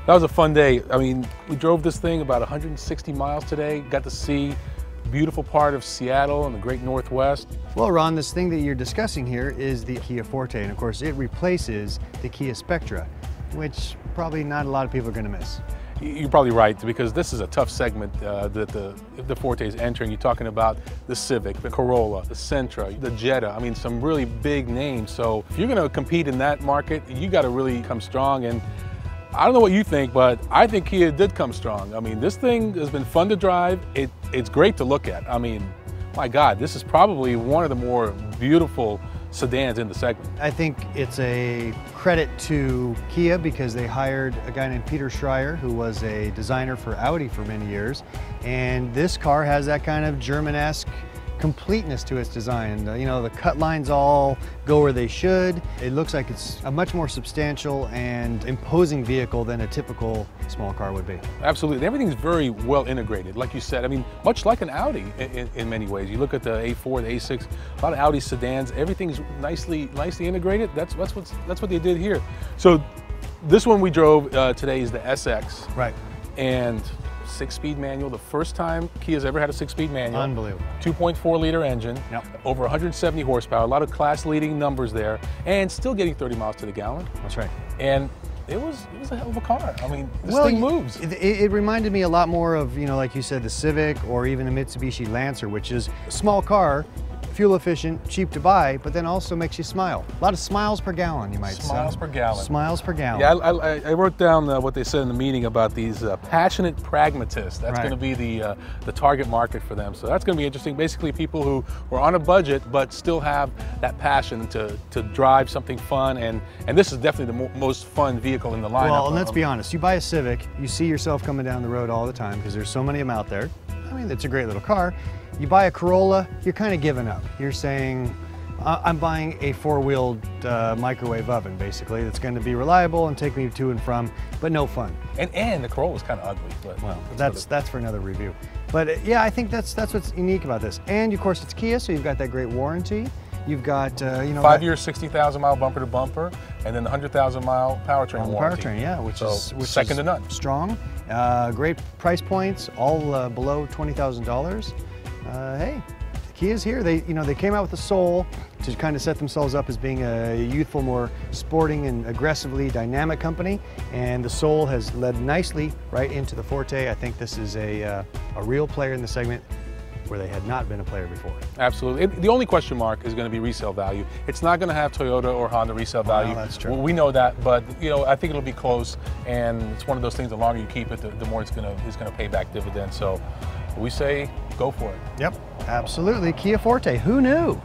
That was a fun day. I mean, we drove this thing about 160 miles today, got to see a beautiful part of Seattle and the great Northwest. Well, Ron, this thing that you're discussing here is the Kia Forte, and of course it replaces the Kia Spectra, which probably not a lot of people are going to miss. You're probably right, because this is a tough segment that the Forte is entering. You're talking about the Civic, the Corolla, the Sentra, the Jetta. I mean, some really big names. So if you're going to compete in that market, you got to really come strong. And I don't know what you think, but I think Kia did come strong. I mean, this thing has been fun to drive. It's great to look at. I mean, my God, this is probably one of the more beautiful sedans in the segment. I think it's a credit to Kia because they hired a guy named Peter Schreier, who was a designer for Audi for many years. And this car has that kind of German-esque completeness to its design. You know, the cut lines all go where they should. It looks like it's a much more substantial and imposing vehicle than a typical small car would be. Absolutely. Everything's very well integrated, like you said. I mean, much like an Audi in many ways. You look at the A4, the A6, a lot of Audi sedans, everything's nicely integrated. That's what they did here. So this one we drove today is the SX. Right. And 6-speed manual, the first time Kia's ever had a 6-speed manual. Unbelievable. 2.4 liter engine, yep. Over 170 horsepower, a lot of class leading numbers there, and still getting 30 miles to the gallon. That's right. And it was a hell of a car. I mean, this thing moves. It reminded me a lot more of, you know, like you said, the Civic or even a Mitsubishi Lancer, which is a small car, fuel efficient, cheap to buy, but then also makes you smile. A lot of smiles per gallon, you might say. Smiles per gallon. Smiles per gallon. Yeah, I wrote down what they said in the meeting about these passionate pragmatists. That's going to be the target market for them. So that's going to be interesting. Basically, people who were on a budget but still have that passion to drive something fun. And this is definitely the most fun vehicle in the lineup. Well, and let's be honest. You buy a Civic, you see yourself coming down the road all the time because there's so many of them out there. I mean, it's a great little car. You buy a Corolla, you're kind of giving up. You're saying, I'm buying a 4-wheeled microwave oven, basically, that's going to be reliable and take me to and from, but no fun. And the Corolla's kind of ugly. But well, that's for another review. But yeah, I think that's what's unique about this. And of course, it's Kia, so you've got that great warranty. You've got, you know, 5 years, 60,000 mile bumper to bumper, and then the 100,000 mile powertrain warranty. Powertrain, yeah, which is second to none. Strong. Great price points, all below $20,000. Hey, Kia's here. They came out with the Soul to kind of set themselves up as being a youthful, more sporting and aggressively dynamic company, and the Soul has led nicely right into the Forte. I think this is a real player in the segment where they had not been a player before. Absolutely. The only question mark is going to be resale value. It's not going to have Toyota or Honda resale value. Well, that's true. We know that, but you know, I think it'll be close, and it's one of those things. The longer you keep it, the more it's going to pay back dividends. So we say go for it. Yep, absolutely. Kia Forte. Who knew?